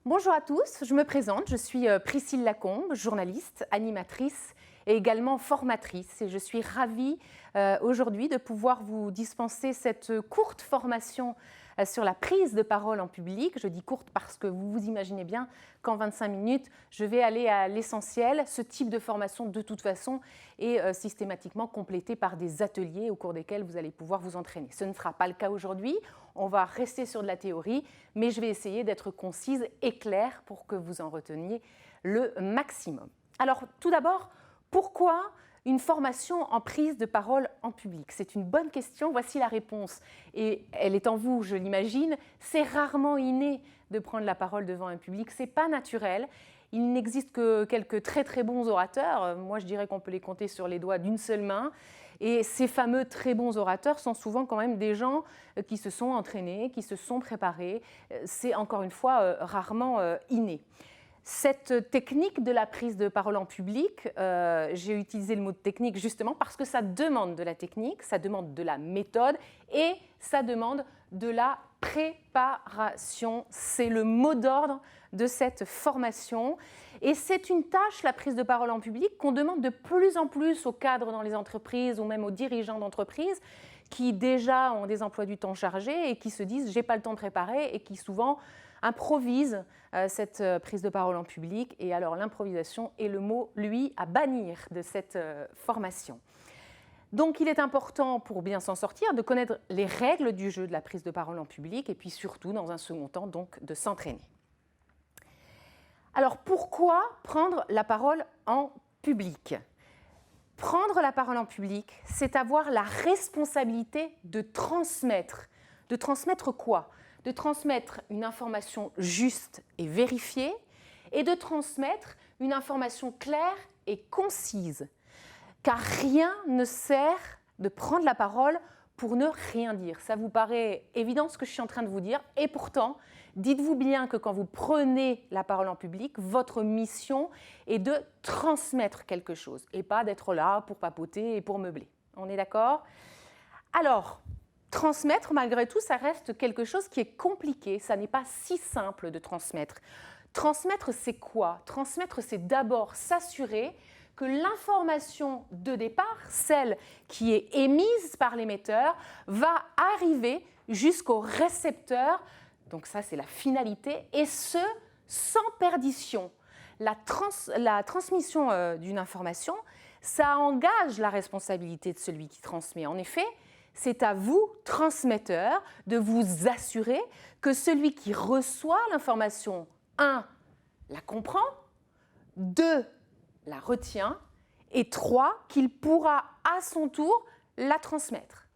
Bonjour à tous, je me présente, je suis Priscille Lacombe, journaliste, animatrice et également formatrice. Et je suis ravie aujourd'hui de pouvoir vous dispenser cette courte formation sur la prise de parole en public. Je dis courte parce que vous vous imaginez bien qu'en 25 minutes, je vais aller à l'essentiel. Ce type de formation, de toute façon, est systématiquement complété par des ateliers au cours desquels vous allez pouvoir vous entraîner. Ce ne sera pas le cas aujourd'hui. On va rester sur de la théorie, mais je vais essayer d'être concise et claire pour que vous en reteniez le maximum. Alors, tout d'abord, pourquoi une formation en prise de parole en public? C'est une bonne question, voici la réponse. Et elle est en vous, je l'imagine. C'est rarement inné de prendre la parole devant un public, ce n'est pas naturel. Il n'existe que quelques très bons orateurs. Moi, je dirais qu'on peut les compter sur les doigts d'une seule main. Et ces fameux très bons orateurs sont souvent quand même des gens qui se sont entraînés, qui se sont préparés. C'est encore une fois rarement inné. Cette technique de la prise de parole en public, j'ai utilisé le mot technique justement parce que ça demande de la technique, ça demande de la méthode et ça demande de la préparation. C'est le mot d'ordre de cette formation. Et c'est une tâche, la prise de parole en public, qu'on demande de plus en plus aux cadres dans les entreprises ou même aux dirigeants d'entreprises qui déjà ont des emplois du temps chargés et qui se disent « j'ai pas le temps de préparer » et qui souvent improvisent cette prise de parole en public. Et alors l'improvisation est le mot, lui, à bannir de cette formation. Donc il est important, pour bien s'en sortir, de connaître les règles du jeu de la prise de parole en public et puis surtout, dans un second temps, donc, de s'entraîner. Alors pourquoi prendre la parole en public ? Prendre la parole en public, c'est avoir la responsabilité de transmettre. De transmettre quoi ? De transmettre une information juste et vérifiée et de transmettre une information claire et concise. Car rien ne sert de prendre la parole pour ne rien dire. Ça vous paraît évident ce que je suis en train de vous dire et pourtant, dites-vous bien que quand vous prenez la parole en public, votre mission est de transmettre quelque chose et pas d'être là pour papoter et pour meubler. On est d'accord ? Alors, transmettre, malgré tout, ça reste quelque chose qui est compliqué. Ça n'est pas si simple de transmettre. Transmettre, c'est quoi ? Transmettre, c'est d'abord s'assurer que l'information de départ, celle qui est émise par l'émetteur, va arriver jusqu'au récepteur. Donc ça, c'est la finalité, et ce, sans perdition. La transmission d'une information, ça engage la responsabilité de celui qui transmet. En effet, c'est à vous, transmetteurs, de vous assurer que celui qui reçoit l'information, 1, la comprend, 2, la retient, et 3, qu'il pourra à son tour la transmettre.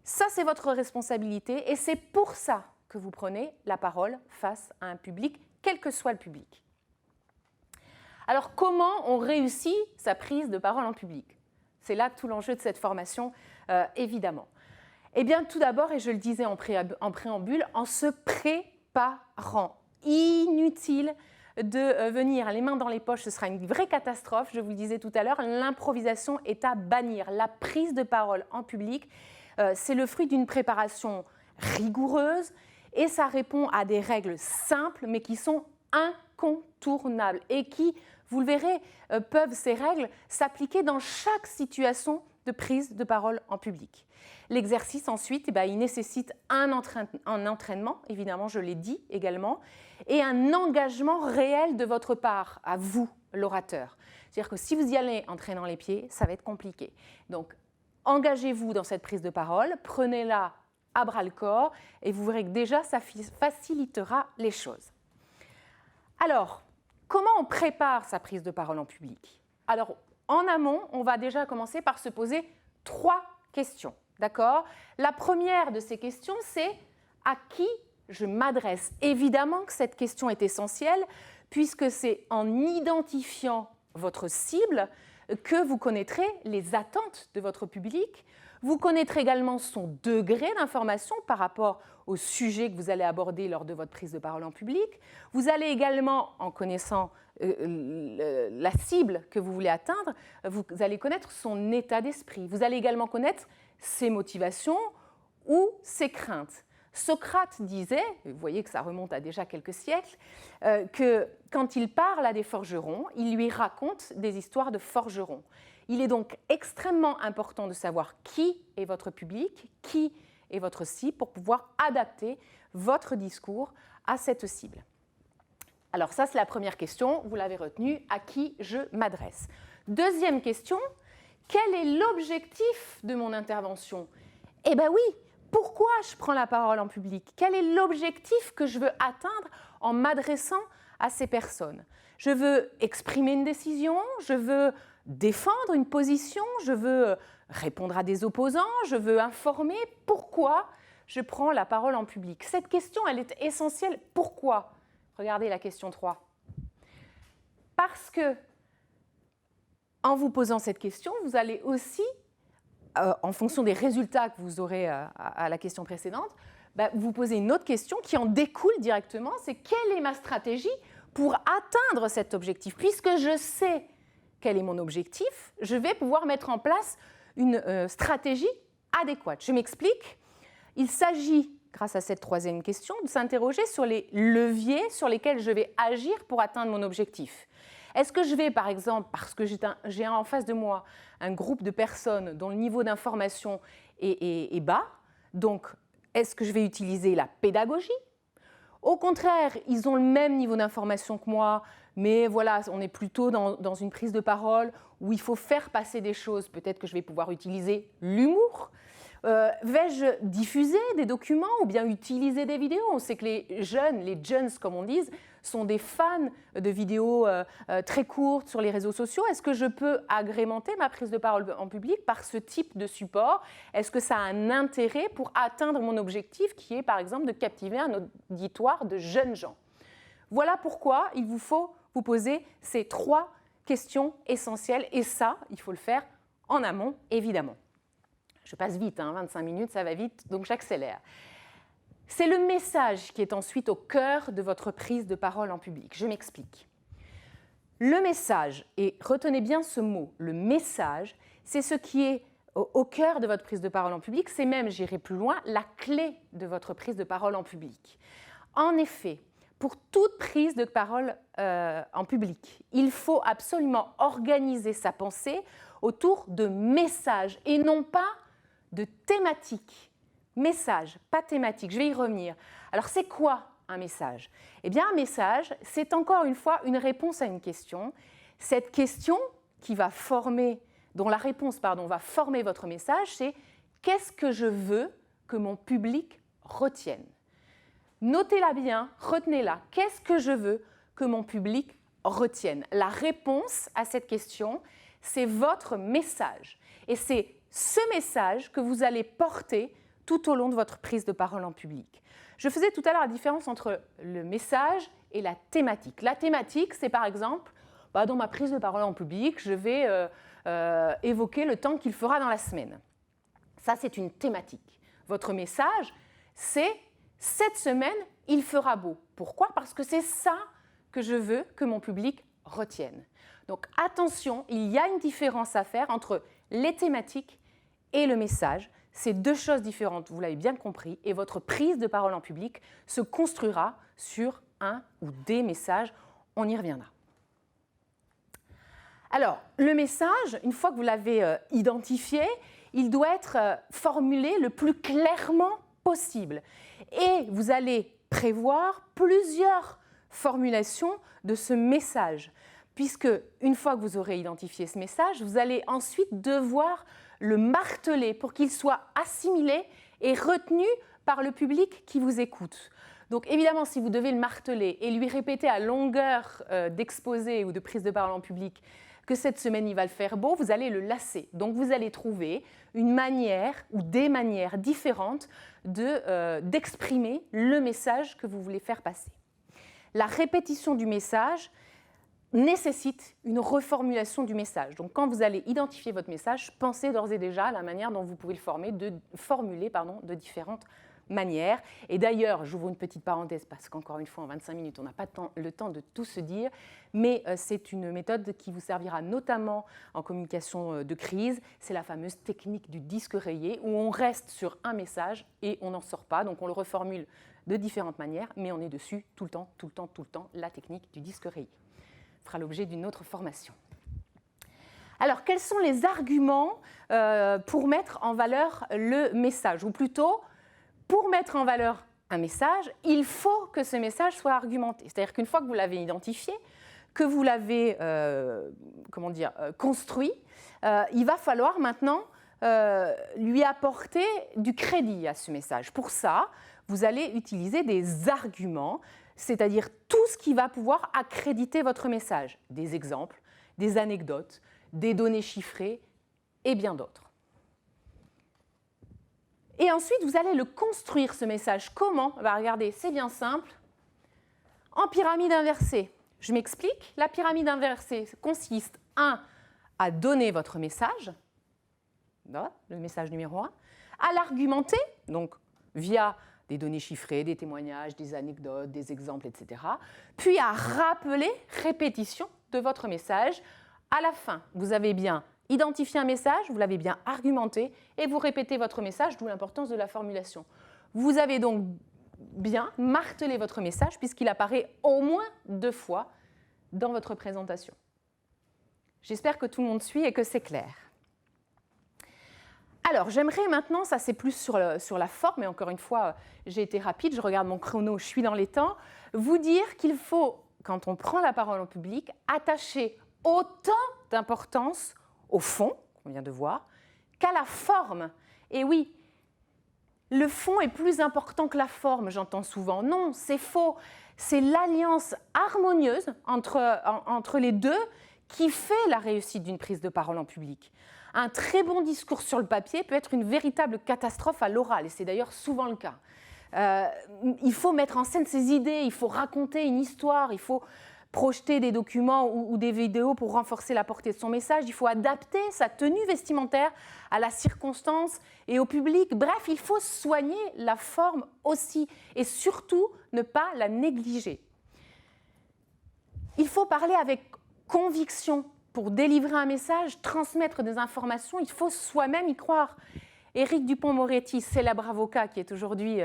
Ça, c'est votre responsabilité, et c'est pour ça que vous prenez la parole face à un public, quel que soit le public. Alors, comment on réussit sa prise de parole en public ? C'est là tout l'enjeu de cette formation, évidemment. Eh bien, tout d'abord, et je le disais en préambule, en se préparant. Inutile de venir les mains dans les poches, ce sera une vraie catastrophe. Je vous le disais tout à l'heure, l'improvisation est à bannir. La prise de parole en public, c'est le fruit d'une préparation rigoureuse et ça répond à des règles simples mais qui sont incontournables et qui, vous le verrez, peuvent ces règles s'appliquer dans chaque situation de prise de parole en public. L'exercice ensuite, il nécessite un entraînement, évidemment je l'ai dit également, et un engagement réel de votre part, à vous, l'orateur. C'est-à-dire que si vous y allez en traînant les pieds, ça va être compliqué. Donc engagez-vous dans cette prise de parole, prenez-la à bras-le-corps et vous verrez que déjà ça facilitera les choses. Alors, comment on prépare sa prise de parole en public ? Alors, en amont, on va déjà commencer par se poser 3 questions. D'accord ? La première de ces questions, c'est à qui je m'adresse ? Évidemment que cette question est essentielle puisque c'est en identifiant votre cible que vous connaîtrez les attentes de votre public. Vous connaîtrez également son degré d'information par rapport au sujet que vous allez aborder lors de votre prise de parole en public. Vous allez également, en connaissant la cible que vous voulez atteindre, vous allez connaître son état d'esprit. Vous allez également connaître ses motivations ou ses craintes. Socrate disait, vous voyez que ça remonte à déjà quelques siècles, que quand il parle à des forgerons, il lui raconte des histoires de forgerons. Il est donc extrêmement important de savoir qui est votre public, qui est votre cible, pour pouvoir adapter votre discours à cette cible. Alors ça, c'est la première question, vous l'avez retenue, à qui je m'adresse. Deuxième question, quel est l'objectif de mon intervention? Eh bien oui, pourquoi je prends la parole en public? Quel est l'objectif que je veux atteindre en m'adressant à ces personnes? Je veux exprimer une décision, je veux défendre une position, je veux répondre à des opposants, je veux informer. Pourquoi je prends la parole en public? Cette question, elle est essentielle. Pourquoi? Regardez la question 3. Parce que, en vous posant cette question, vous allez aussi, en fonction des résultats que vous aurez à la question précédente, vous posez une autre question qui en découle directement, c'est quelle est ma stratégie pour atteindre cet objectif? Puisque je sais quel est mon objectif, je vais pouvoir mettre en place une stratégie adéquate. Je m'explique. Il s'agit, grâce à cette troisième question, de s'interroger sur les leviers sur lesquels je vais agir pour atteindre mon objectif. Est-ce que je vais, par exemple, parce que j'ai en face de moi un groupe de personnes dont le niveau d'information est bas, donc est-ce que je vais utiliser la pédagogie? Au contraire, ils ont le même niveau d'information que moi, mais voilà, on est plutôt dans une prise de parole où il faut faire passer des choses. Peut-être que je vais pouvoir utiliser l'humour. Vais-je diffuser des documents ou bien utiliser des vidéos? On sait que les jeunes comme on dit, sont des fans de vidéos très courtes sur les réseaux sociaux. Est-ce que je peux agrémenter ma prise de parole en public par ce type de support? Est-ce que ça a un intérêt pour atteindre mon objectif qui est par exemple de captiver un auditoire de jeunes gens? Voilà pourquoi il vous faut vous poser ces 3 questions essentielles et ça, il faut le faire en amont évidemment. Je passe vite, 25 minutes, ça va vite, donc j'accélère. C'est le message qui est ensuite au cœur de votre prise de parole en public. Je m'explique. Le message, et retenez bien ce mot, le message, c'est ce qui est au cœur de votre prise de parole en public, c'est même, j'irai plus loin, la clé de votre prise de parole en public. En effet, pour toute prise de parole en public, il faut absolument organiser sa pensée autour de messages et non pas de thématiques. Message, pas thématique, je vais y revenir. Alors c'est quoi un message? Eh bien un message, c'est encore une fois une réponse à une question. Cette question qui va former, dont la réponse va former votre message, c'est qu'est-ce que je veux que mon public retienne? Notez-la bien, retenez-la. Qu'est-ce que je veux que mon public retienne? La réponse à cette question, c'est votre message. Et c'est ce message que vous allez porter tout au long de votre prise de parole en public. Je faisais tout à l'heure la différence entre le message et la thématique. La thématique, c'est par exemple, dans ma prise de parole en public, je vais évoquer le temps qu'il fera dans la semaine. Ça, c'est une thématique. Votre message, c'est cette semaine, il fera beau. Pourquoi? Parce que c'est ça que je veux que mon public retienne. Donc attention, il y a une différence à faire entre les thématiques et le message. C'est 2 choses différentes, vous l'avez bien compris, et votre prise de parole en public se construira sur un ou des messages. On y reviendra. Alors, le message, une fois que vous l'avez identifié, il doit être formulé le plus clairement possible. Et vous allez prévoir plusieurs formulations de ce message, puisque une fois que vous aurez identifié ce message, vous allez ensuite devoir le marteler pour qu'il soit assimilé et retenu par le public qui vous écoute. Donc évidemment, si vous devez le marteler et lui répéter à longueur d'exposé ou de prise de parole en public que cette semaine il va le faire beau, vous allez le lasser. Donc vous allez trouver une manière ou des manières différentes d'exprimer le message que vous voulez faire passer. La répétition du message nécessite une reformulation du message. Donc quand vous allez identifier votre message, pensez d'ores et déjà à la manière dont vous pouvez le formuler de différentes manières. Et d'ailleurs, j'ouvre une petite parenthèse parce qu'encore une fois, en 25 minutes, on n'a pas le temps de tout se dire, mais c'est une méthode qui vous servira notamment en communication de crise. C'est la fameuse technique du disque rayé où on reste sur un message et on n'en sort pas. Donc on le reformule de différentes manières, mais on est dessus tout le temps, tout le temps, tout le temps, la technique du disque rayé. Ça fera l'objet d'une autre formation. Alors, quels sont les arguments pour mettre en valeur le message? Ou plutôt, pour mettre en valeur un message, il faut que ce message soit argumenté. C'est-à-dire qu'une fois que vous l'avez identifié, que vous l'avez construit, il va falloir maintenant lui apporter du crédit à ce message. Pour ça, vous allez utiliser des arguments, c'est-à-dire tout ce qui va pouvoir accréditer votre message. Des exemples, des anecdotes, des données chiffrées et bien d'autres. Et ensuite, vous allez le construire, ce message. Comment? Regardez, c'est bien simple. En pyramide inversée. Je m'explique. La pyramide inversée consiste, à donner votre message, le message numéro 1, à l'argumenter, donc via des données chiffrées, des témoignages, des anecdotes, des exemples, etc. Puis à rappeler, répétition de votre message. À la fin, vous avez bien identifié un message, vous l'avez bien argumenté et vous répétez votre message, d'où l'importance de la formulation. Vous avez donc bien martelé votre message puisqu'il apparaît au moins 2 fois dans votre présentation. J'espère que tout le monde suit et que c'est clair. Alors, j'aimerais maintenant, ça c'est plus sur la forme, et encore une fois, j'ai été rapide, je regarde mon chrono, je suis dans les temps, vous dire qu'il faut, quand on prend la parole en public, attacher autant d'importance au fond, qu'on vient de voir, qu'à la forme. Et oui, le fond est plus important que la forme, j'entends souvent. Non, c'est faux. C'est l'alliance harmonieuse entre les deux qui fait la réussite d'une prise de parole en public. Un très bon discours sur le papier peut être une véritable catastrophe à l'oral, et c'est d'ailleurs souvent le cas. Il faut mettre en scène ses idées, il faut raconter une histoire, il faut projeter des documents ou des vidéos pour renforcer la portée de son message, il faut adapter sa tenue vestimentaire à la circonstance et au public. Bref, il faut soigner la forme aussi et surtout ne pas la négliger. Il faut parler avec conviction pour délivrer un message, transmettre des informations, il faut soi-même y croire. Éric Dupond-Moretti, célèbre avocat qui est aujourd'hui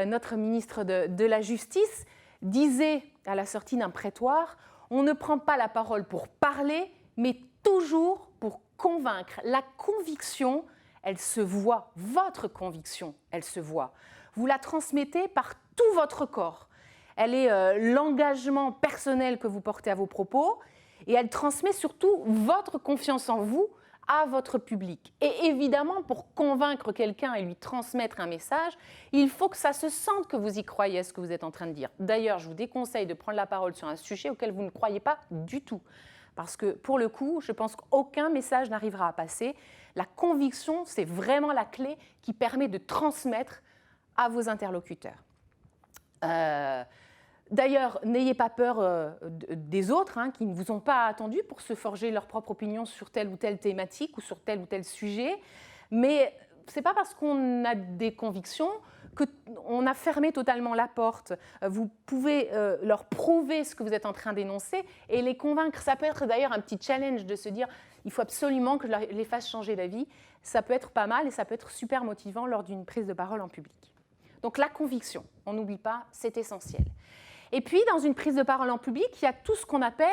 notre ministre de la Justice, disait à la sortie d'un prétoire, on ne prend pas la parole pour parler, mais toujours pour convaincre. La conviction, elle se voit. Votre conviction, elle se voit. Vous la transmettez par tout votre corps. Elle est l'engagement personnel que vous portez à vos propos et elle transmet surtout votre confiance en vous à votre public. Et évidemment, pour convaincre quelqu'un et lui transmettre un message, il faut que ça se sente que vous y croyez à ce que vous êtes en train de dire. D'ailleurs, je vous déconseille de prendre la parole sur un sujet auquel vous ne croyez pas du tout. Parce que, pour le coup, je pense qu'aucun message n'arrivera à passer. La conviction, c'est vraiment la clé qui permet de transmettre à vos interlocuteurs. D'ailleurs, n'ayez pas peur des autres qui ne vous ont pas attendu pour se forger leur propre opinion sur telle ou telle thématique ou sur tel ou tel sujet. Mais ce n'est pas parce qu'on a des convictions qu'on a fermé totalement la porte. Vous pouvez leur prouver ce que vous êtes en train d'énoncer et les convaincre. Ça peut être d'ailleurs un petit challenge de se dire il faut absolument que je les fasse changer d'avis. Ça peut être pas mal et ça peut être super motivant lors d'une prise de parole en public. Donc la conviction, on n'oublie pas, c'est essentiel. Et puis, dans une prise de parole en public, il y a tout ce qu'on appelle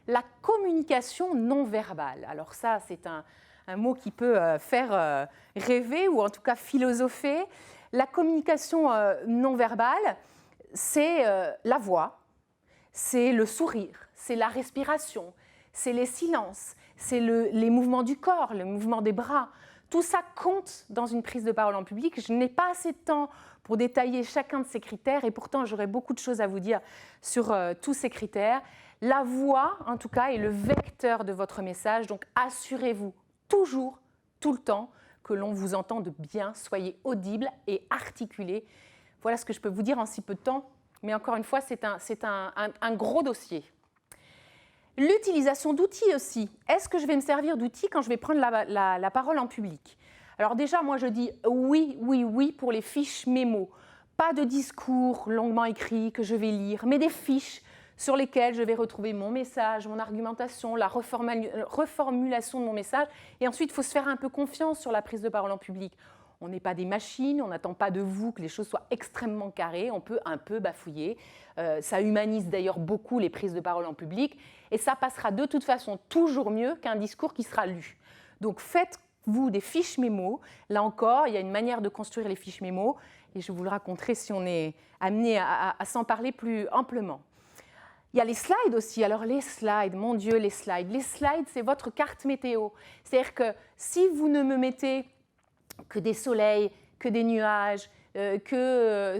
la communication non verbale. Alors ça, c'est un mot qui peut faire rêver ou en tout cas philosopher. La communication non verbale, c'est la voix, c'est le sourire, c'est la respiration, c'est les silences, c'est les mouvements du corps, le mouvement des bras. Tout ça compte dans une prise de parole en public. Je n'ai pas assez de temps pour détailler chacun de ces critères et pourtant j'aurais beaucoup de choses à vous dire sur tous ces critères. La voix, en tout cas, est le vecteur de votre message, donc assurez-vous toujours, tout le temps, que l'on vous entende bien, soyez audible et articulé. Voilà ce que je peux vous dire en si peu de temps, mais encore une fois, c'est un gros dossier. L'utilisation d'outils aussi. Est-ce que je vais me servir d'outils quand je vais prendre la parole en public ? Alors déjà, moi je dis oui, oui, oui pour les fiches mémo. Pas de discours longuement écrits que je vais lire, mais des fiches sur lesquelles je vais retrouver mon message, mon argumentation, la reformulation de mon message. Et ensuite, il faut se faire un peu confiance sur la prise de parole en public. On n'est pas des machines, on n'attend pas de vous que les choses soient extrêmement carrées, on peut un peu bafouiller. Ça humanise d'ailleurs beaucoup les prises de parole en public et ça passera de toute façon toujours mieux qu'un discours qui sera lu. Donc faites-vous des fiches mémo. Là encore, il y a une manière de construire les fiches mémo et je vous le raconterai si on est amené à s'en parler plus amplement. Il y a les slides aussi. Alors les slides, mon Dieu, les slides. Les slides, c'est votre carte météo. C'est-à-dire que si vous ne me mettez que des soleils, que des nuages, que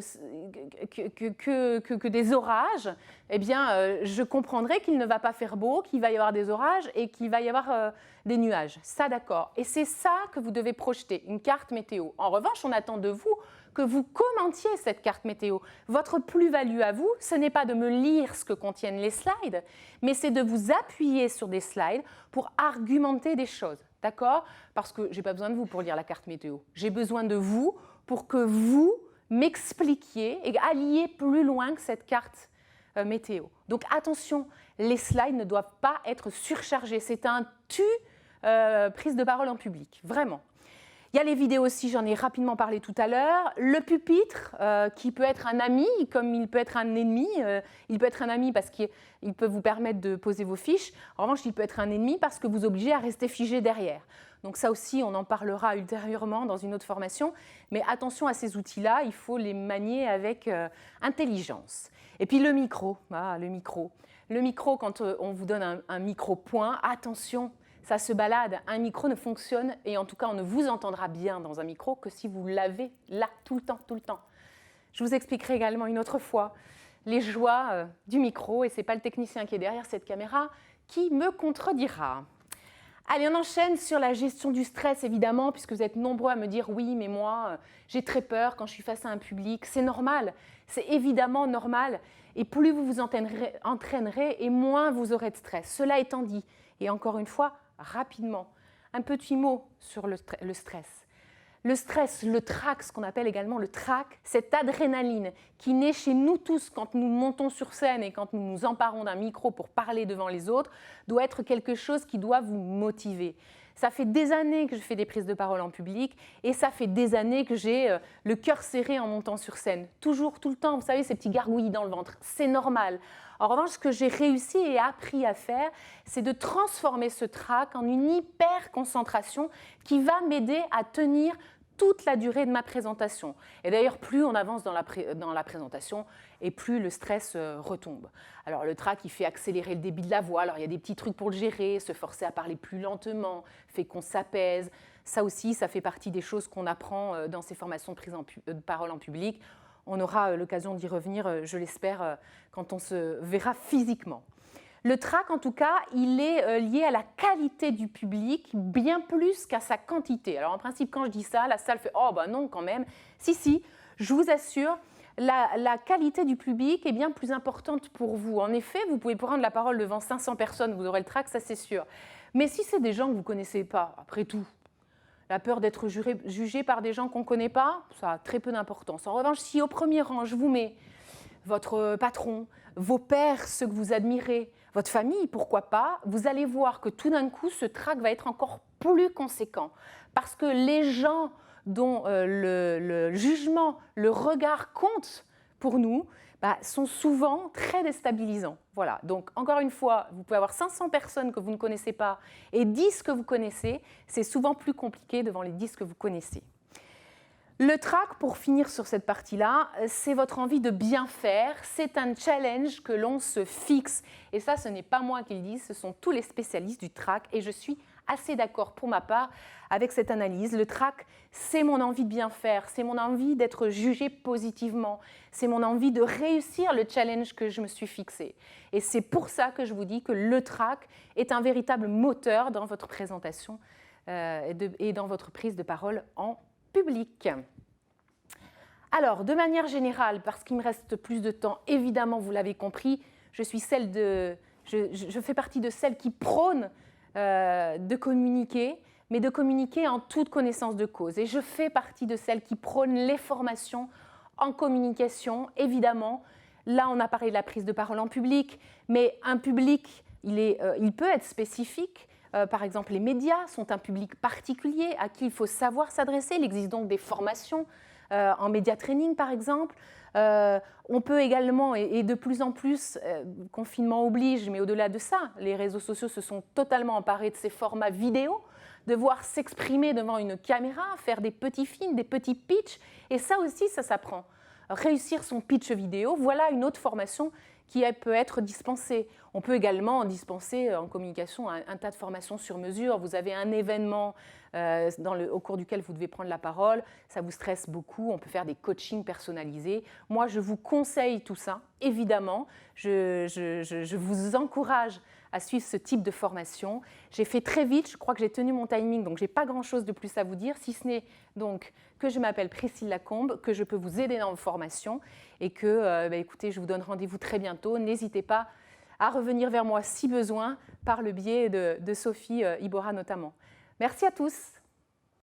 des orages, eh bien, je comprendrai qu'il ne va pas faire beau, qu'il va y avoir des orages et qu'il va y avoir des nuages. Ça, d'accord. Et c'est ça que vous devez projeter, une carte météo. En revanche, on attend de vous que vous commentiez cette carte météo. Votre plus-value à vous, ce n'est pas de me lire ce que contiennent les slides, mais c'est de vous appuyer sur des slides pour argumenter des choses. D'accord? Parce que je n'ai pas besoin de vous pour lire la carte météo. J'ai besoin de vous pour que vous m'expliquiez et alliez plus loin que cette carte météo. Donc attention, les slides ne doivent pas être surchargés. C'est un prise de parole en public, vraiment. Il y a les vidéos aussi, j'en ai rapidement parlé tout à l'heure. Le pupitre, qui peut être un ami comme il peut être un ennemi. Il peut être un ami parce qu'il peut vous permettre de poser vos fiches. En revanche, il peut être un ennemi parce que vous obligez à rester figé derrière. Donc ça aussi, on en parlera ultérieurement dans une autre formation. Mais attention à ces outils-là, il faut les manier avec intelligence. Et puis le micro. Le micro. Le micro, quand on vous donne un micro-point, attention, ça se balade. Un micro ne fonctionne, et en tout cas, on ne vous entendra bien dans un micro que si vous l'avez là, tout le temps, tout le temps. Je vous expliquerai également une autre fois les joies du micro, et ce n'est pas le technicien qui est derrière cette caméra qui me contredira. Allez, on enchaîne sur la gestion du stress, évidemment, puisque vous êtes nombreux à me dire « oui, mais moi, j'ai très peur quand je suis face à un public ». C'est normal, c'est évidemment normal. Et plus vous vous entraînerez, et moins vous aurez de stress. Cela étant dit, et encore une fois, rapidement, un petit mot sur le stress. Le stress, le trac, ce qu'on appelle également le trac, cette adrénaline qui naît chez nous tous quand nous montons sur scène et quand nous nous emparons d'un micro pour parler devant les autres, doit être quelque chose qui doit vous motiver. Ça fait des années que je fais des prises de parole en public et ça fait des années que j'ai le cœur serré en montant sur scène. Toujours, tout le temps, vous savez, ces petits gargouillis dans le ventre, c'est normal. En revanche, ce que j'ai réussi et appris à faire, c'est de transformer ce trac en une hyper concentration qui va m'aider à tenir toute la durée de ma présentation. Et d'ailleurs, plus on avance dans la présentation et plus le stress retombe. Alors le trac, il fait accélérer le débit de la voix. Alors il y a des petits trucs pour le gérer, se forcer à parler plus lentement, fait qu'on s'apaise. Ça aussi, ça fait partie des choses qu'on apprend dans ces formations de prise de parole en public. On aura l'occasion d'y revenir, je l'espère, quand on se verra physiquement. Le trac, en tout cas, il est lié à la qualité du public bien plus qu'à sa quantité. Alors en principe, quand je dis ça, la salle fait « oh ben non quand même ». Si, je vous assure, la qualité du public est bien plus importante pour vous. En effet, vous pouvez prendre la parole devant 500 personnes, vous aurez le trac, ça c'est sûr. Mais si c'est des gens que vous ne connaissez pas, après tout, la peur d'être jugé par des gens qu'on ne connaît pas, ça a très peu d'importance. En revanche, si au premier rang, je vous mets votre patron, vos pairs, ceux que vous admirez, votre famille, pourquoi pas, vous allez voir que tout d'un coup, ce trac va être encore plus conséquent. Parce que les gens dont le jugement, le regard compte pour nous, sont souvent très déstabilisants. Voilà. Donc, encore une fois, vous pouvez avoir 500 personnes que vous ne connaissez pas et 10 que vous connaissez. C'est souvent plus compliqué devant les 10 que vous connaissez. Le trac, pour finir sur cette partie-là, c'est votre envie de bien faire. C'est un challenge que l'on se fixe. Et ça, ce n'est pas moi qui le dis, ce sont tous les spécialistes du trac. Et je suis assez d'accord pour ma part avec cette analyse. Le trac, c'est mon envie de bien faire, c'est mon envie d'être jugé positivement, c'est mon envie de réussir le challenge que je me suis fixé. Et c'est pour ça que je vous dis que le trac est un véritable moteur dans votre présentation et dans votre prise de parole en public. Alors, de manière générale, parce qu'il me reste plus de temps, évidemment, vous l'avez compris, je fais partie de celles qui prônent de communiquer, mais de communiquer en toute connaissance de cause. Et je fais partie de celles qui prônent les formations en communication, évidemment. Là, on a parlé de la prise de parole en public, mais un public, il peut être spécifique. Par exemple, les médias sont un public particulier à qui il faut savoir s'adresser. Il existe donc des formations en média training, par exemple. On peut également, et de plus en plus, confinement oblige, mais au-delà de ça, les réseaux sociaux se sont totalement emparés de ces formats vidéo, devoir s'exprimer devant une caméra, faire des petits films, des petits pitchs, et ça aussi, ça s'apprend. Réussir son pitch vidéo, voilà une autre formation qui peut être dispensée. On peut également dispenser en communication un tas de formations sur mesure. Vous avez un événement au cours duquel vous devez prendre la parole, ça vous stresse beaucoup, on peut faire des coachings personnalisés. Moi, je vous conseille tout ça, évidemment. Je vous encourage à suivre ce type de formation. J'ai fait très vite, je crois que j'ai tenu mon timing, donc je n'ai pas grand-chose de plus à vous dire, si ce n'est donc que je m'appelle Priscille Lacombe, que je peux vous aider dans vos formations et que, écoutez, je vous donne rendez-vous très bientôt. N'hésitez pas à revenir vers moi si besoin, par le biais de Sophie Ibora notamment. Merci à tous.